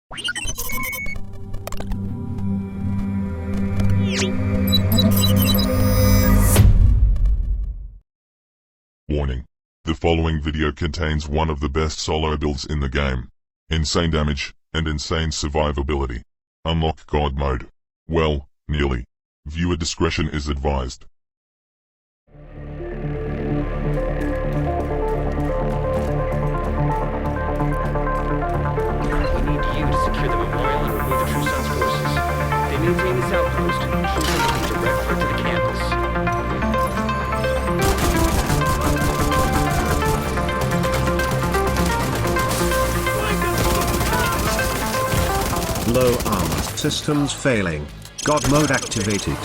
Warning. The following video contains one of the best solo builds in the game. Insane damage, and insane survivability. Unlock God mode. Well, nearly. Viewer discretion is advised. We need you to secure the memorial and remove the True Sons forces. They maintain this outpost. True Sons will be direct threat to the campus. Low armor systems failing. God mode activated.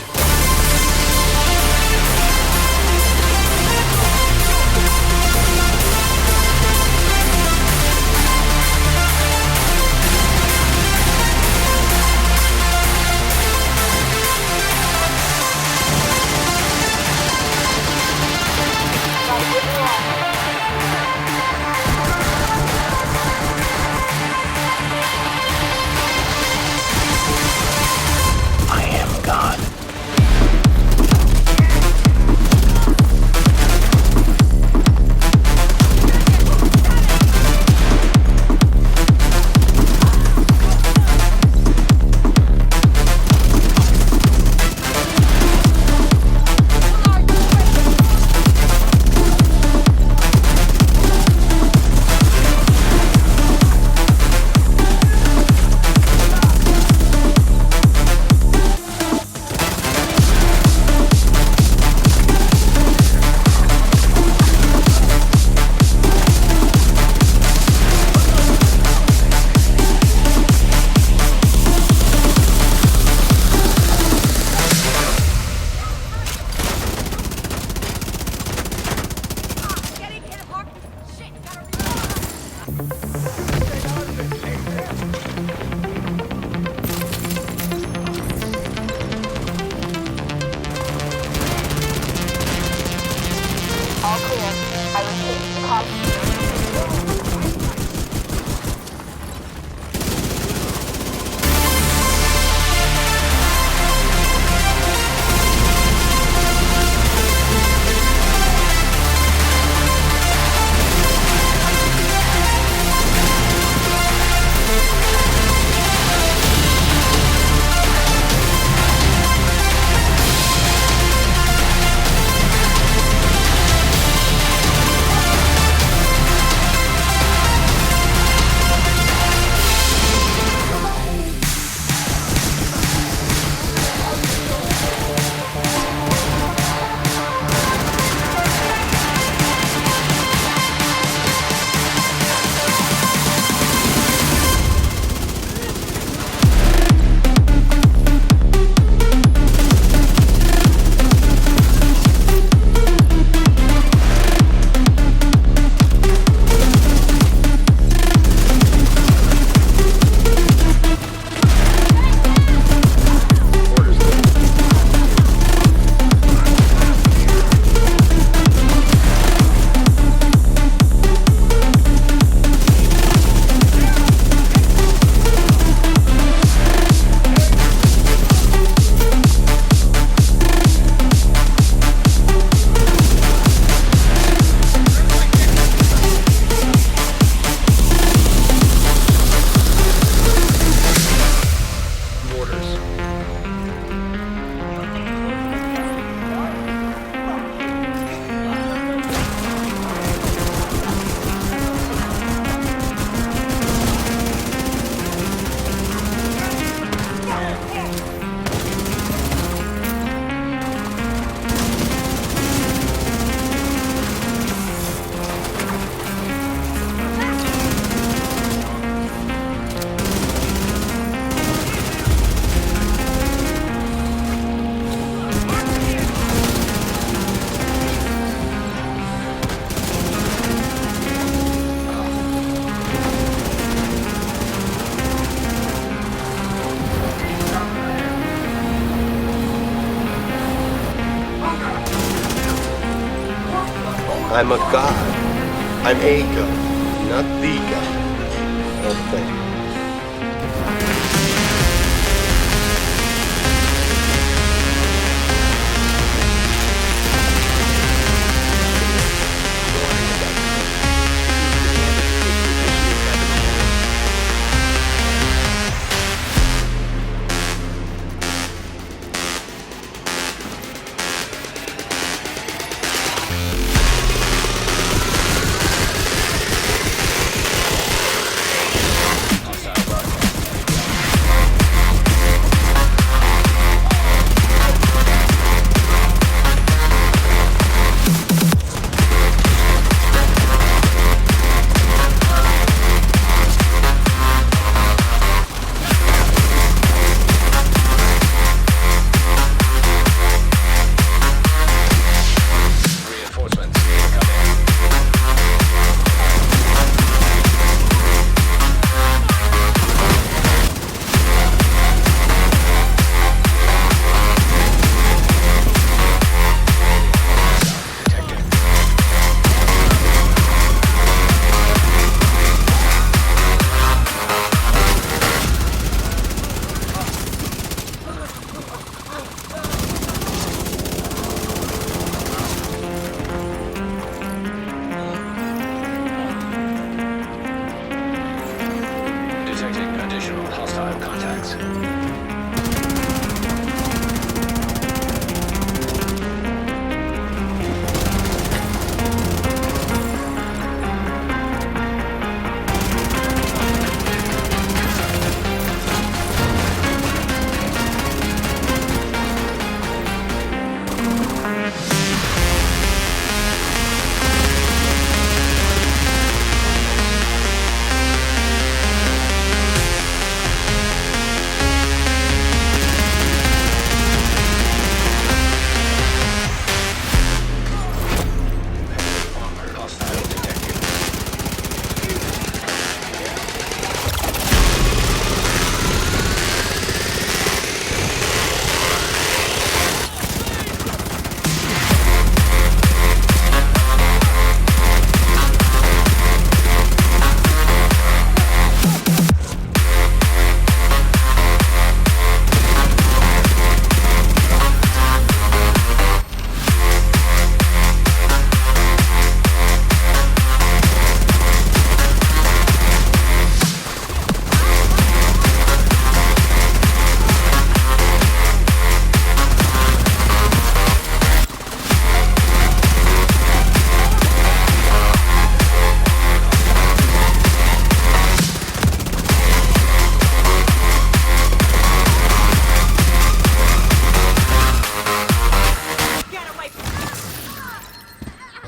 I'm a god. I'm a god, not the god. Oh, thank you. 5 contacts.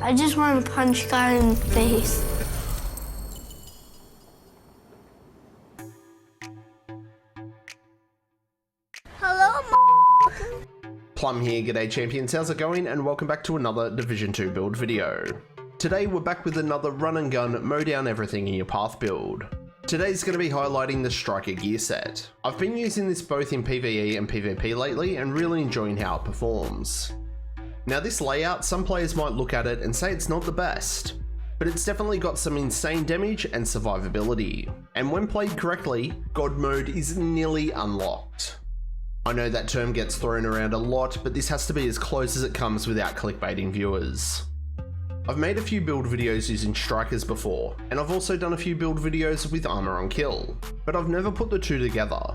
I just want to punch God in the face. Hello, Plum here, g'day champions, how's it going? And welcome back to another Division 2 build video. Today we're back with another run and gun, mow down everything in your path build. Today's going to be highlighting the Striker gear set. I've been using this both in PVE and PVP lately and really enjoying how it performs. Now this layout, some players might look at it and say it's not the best, but it's definitely got some insane damage and survivability. And when played correctly, God mode is nearly unlocked. I know that term gets thrown around a lot, but this has to be as close as it comes without clickbaiting viewers. I've made a few build videos using strikers before, and I've also done a few build videos with armor on kill, but I've never put the two together.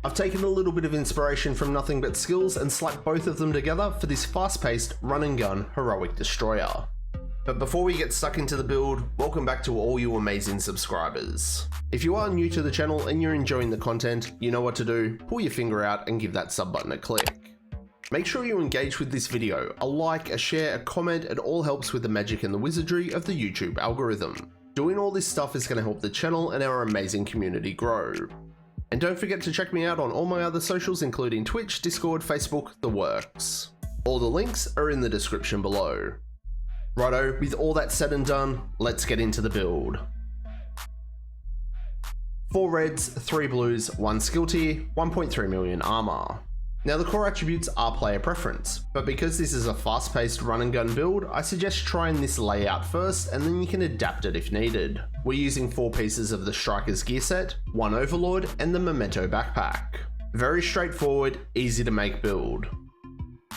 I've taken a little bit of inspiration from Nothing But Skills and slapped both of them together for this fast-paced run and gun heroic destroyer. But before we get stuck into the build, welcome back to all you amazing subscribers. If you are new to the channel and you're enjoying the content, you know what to do, pull your finger out and give that sub button a click. Make sure you engage with this video, a like, a share, a comment, it all helps with the magic and the wizardry of the YouTube algorithm. Doing all this stuff is going to help the channel and our amazing community grow. And don't forget to check me out on all my other socials including Twitch, Discord, Facebook, the works. All the links are in the description below. Righto, with all that said and done, let's get into the build. 4 reds, 3 blues, 1 skill tier, 1.3 million armor. Now the core attributes are player preference, but because this is a fast-paced run and gun build, I suggest trying this layout first and then you can adapt it if needed. We're using 4 pieces of the Striker's gear set, 1 Overlord, and the Memento backpack. Very straightforward, easy to make build.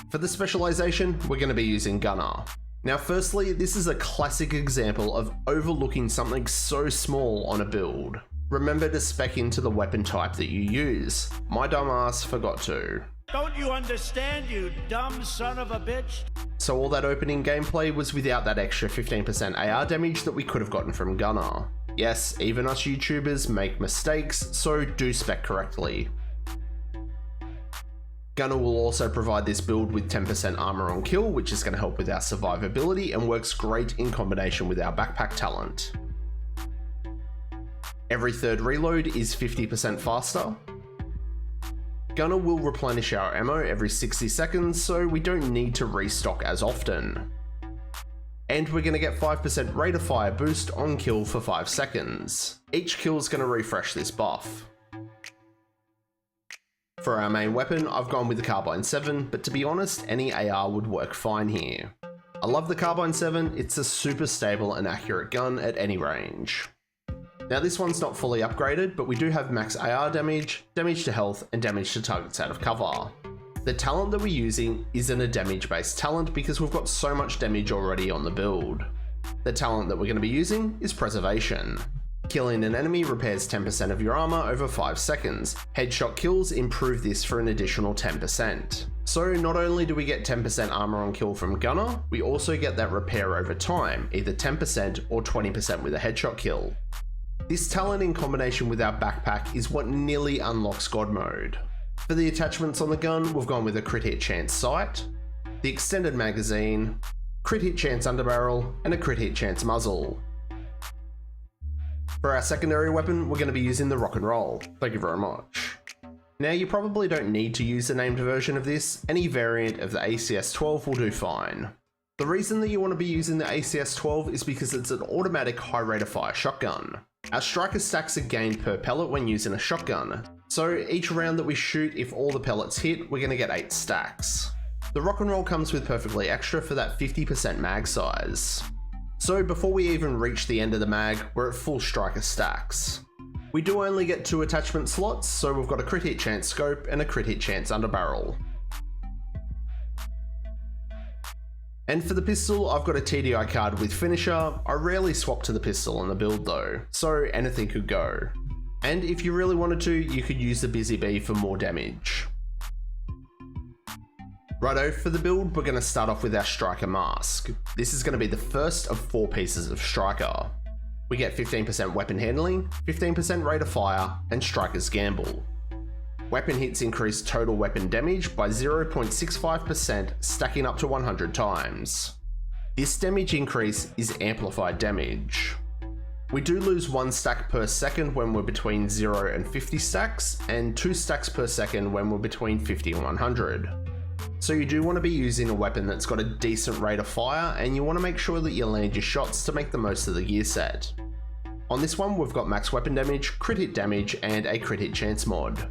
For the specialization, we're going to be using Gunner. Now firstly, this is a classic example of overlooking something so small on a build. Remember to spec into the weapon type that you use. My dumb ass forgot to. Don't you understand, you dumb son of a bitch? So all that opening gameplay was without that extra 15% AR damage that we could have gotten from Gunner. Yes, even us YouTubers make mistakes, so do spec correctly. Gunner will also provide this build with 10% armor on kill, which is going to help with our survivability and works great in combination with our backpack talent. Every third reload is 50% faster. Gunner will replenish our ammo every 60 seconds, so we don't need to restock as often. And we're going to get 5% rate of fire boost on kill for 5 seconds. Each kill is going to refresh this buff. For our main weapon, I've gone with the Carbine 7, but to be honest, any AR would work fine here. I love the Carbine 7, it's a super stable and accurate gun at any range. Now this one's not fully upgraded, but we do have max AR damage, damage to health, and damage to targets out of cover. The talent that we're using isn't a damage based talent because we've got so much damage already on the build. The talent that we're going to be using is Preservation. Killing an enemy repairs 10% of your armor over 5 seconds. Headshot kills improve this for an additional 10%. So not only do we get 10% armor on kill from Gunner, we also get that repair over time, either 10% or 20% with a headshot kill. This talent in combination with our backpack is what nearly unlocks God mode. For the attachments on the gun, we've gone with a crit hit chance sight, the extended magazine, crit hit chance underbarrel, and a crit hit chance muzzle. For our secondary weapon, we're going to be using the rock and roll. Thank you very much. Now you probably don't need to use the named version of this, any variant of the ACS-12 will do fine. The reason that you want to be using the ACS-12 is because it's an automatic high rate of fire shotgun. Our striker stacks are gained per pellet when using a shotgun, so each round that we shoot, if all the pellets hit, we're going to get 8 stacks. The rock and roll comes with perfectly extra for that 50% mag size. So before we even reach the end of the mag, we're at full striker stacks. We do only get 2 attachment slots, so we've got a crit hit chance scope and a crit hit chance underbarrel. And for the pistol, I've got a TDI card with finisher. I rarely swap to the pistol in the build though, so anything could go. And if you really wanted to, you could use the Busy Bee for more damage. Righto, for the build, we're going to start off with our striker mask. This is going to be the first of 4 pieces of striker. We get 15% weapon handling, 15% rate of fire, and striker's gamble. Weapon hits increase total weapon damage by 0.65%, stacking up to 100 times. This damage increase is amplified damage. We do lose 1 stack per second when we're between 0 and 50 stacks, and 2 stacks per second when we're between 50 and 100. So you do want to be using a weapon that's got a decent rate of fire, and you want to make sure that you land your shots to make the most of the gear set. On this one, we've got max weapon damage, crit hit damage, and a crit hit chance mod.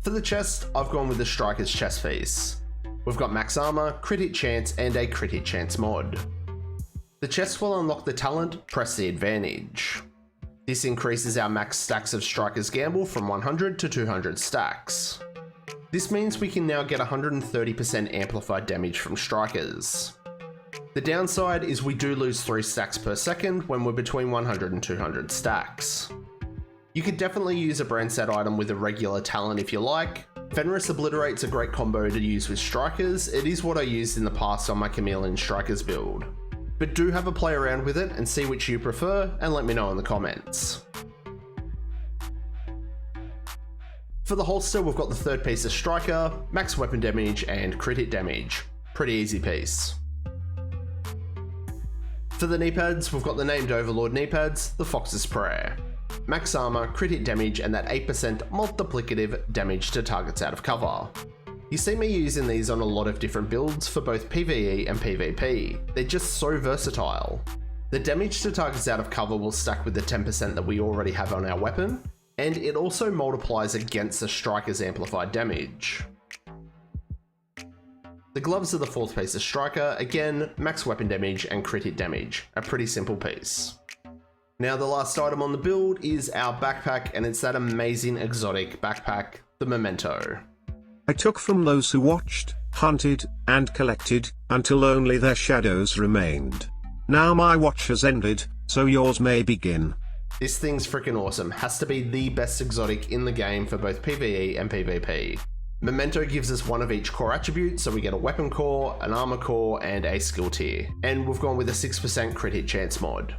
For the chest, I've gone with the striker's chest piece. We've got max armor, crit hit chance, and a crit hit chance mod. The chest will unlock the talent, Press the Advantage. This increases our max stacks of striker's gamble from 100 to 200 stacks. This means we can now get 130% amplified damage from strikers. The downside is we do lose 3 stacks per second when we're between 100 and 200 stacks. You could definitely use a brand set item with a regular talent if you like. Fenris Obliterate's a great combo to use with strikers. It is what I used in the past on my Chameleon Strikers build. But do have a play around with it and see which you prefer, and let me know in the comments. For the holster, we've got the third piece of striker, max weapon damage, and crit hit damage. Pretty easy piece. For the knee pads, we've got the named Overlord knee pads, the Fox's Prayer. Max armor, crit hit damage, and that 8% multiplicative damage to targets out of cover. You see me using these on a lot of different builds for both PvE and PvP. They're just so versatile. The damage to targets out of cover will stack with the 10% that we already have on our weapon, and it also multiplies against the striker's amplified damage. The gloves are the fourth piece of striker, again, max weapon damage and crit hit damage, a pretty simple piece. Now the last item on the build is our backpack, and it's that amazing exotic backpack, the Memento. I took from those who watched, hunted, and collected, until only their shadows remained. Now my watch has ended, so yours may begin. This thing's freaking awesome, has to be the best exotic in the game for both PvE and PvP. Memento gives us one of each core attribute, so we get a weapon core, an armor core, and a skill tier. And we've gone with a 6% crit hit chance mod.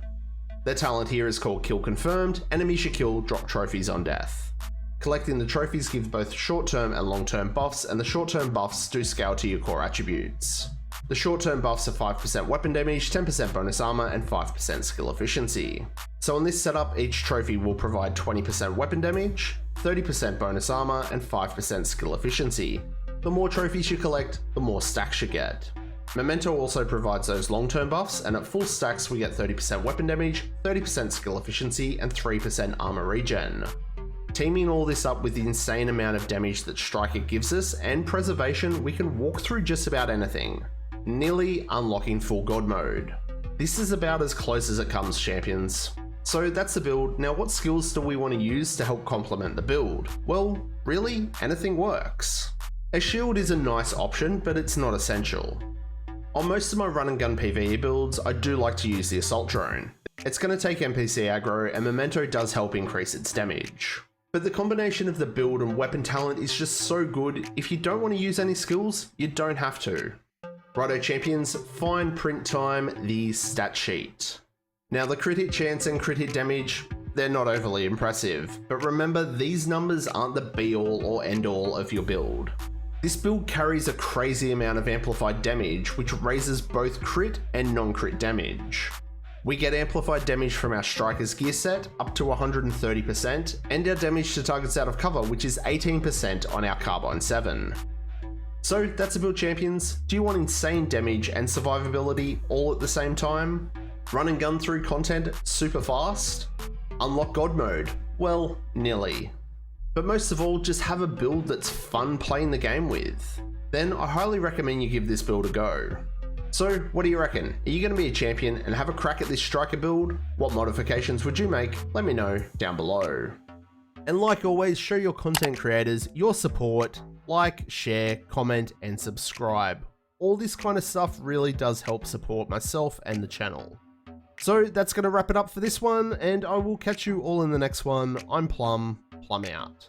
The talent here is called Kill Confirmed. Enemies you kill drop trophies on death. Collecting the trophies gives both short-term and long-term buffs, and the short-term buffs do scale to your core attributes. The short-term buffs are 5% weapon damage, 10% bonus armor, and 5% skill efficiency. So on this setup, each trophy will provide 20% weapon damage, 30% bonus armor, and 5% skill efficiency. The more trophies you collect, the more stacks you get. Memento also provides those long-term buffs, and at full stacks we get 30% weapon damage, 30% skill efficiency, and 3% armor regen. Teaming all this up with the insane amount of damage that Striker gives us and preservation, we can walk through just about anything, nearly unlocking full god mode. This is about as close as it comes, champions. So that's the build. Now what skills do we want to use to help complement the build? Well, really, anything works. A shield is a nice option, but it's not essential. On most of my run and gun PvE builds, I do like to use the assault drone. It's going to take NPC aggro, and Memento does help increase its damage. But the combination of the build and weapon talent is just so good, if you don't want to use any skills, you don't have to. Righto champions, fine print time, the stat sheet. Now the crit hit chance and crit hit damage, they're not overly impressive, but remember these numbers aren't the be all or end all of your build. This build carries a crazy amount of amplified damage, which raises both crit and non-crit damage. We get amplified damage from our Striker's gear set up to 130%, and our damage to targets out of cover, which is 18% on our Carbine 7. So that's the build champions. Do you want insane damage and survivability all at the same time? Run and gun through content super fast? Unlock God mode? Well, nearly. But most of all, just have a build that's fun playing the game with. Then I highly recommend you give this build a go. So what do you reckon? Are you going to be a champion and have a crack at this striker build? What modifications would you make? Let me know down below. And like always, show your content creators your support. Like, share, comment, and subscribe. All this kind of stuff really does help support myself and the channel. So that's going to wrap it up for this one, and I will catch you all in the next one. I'm Plum out.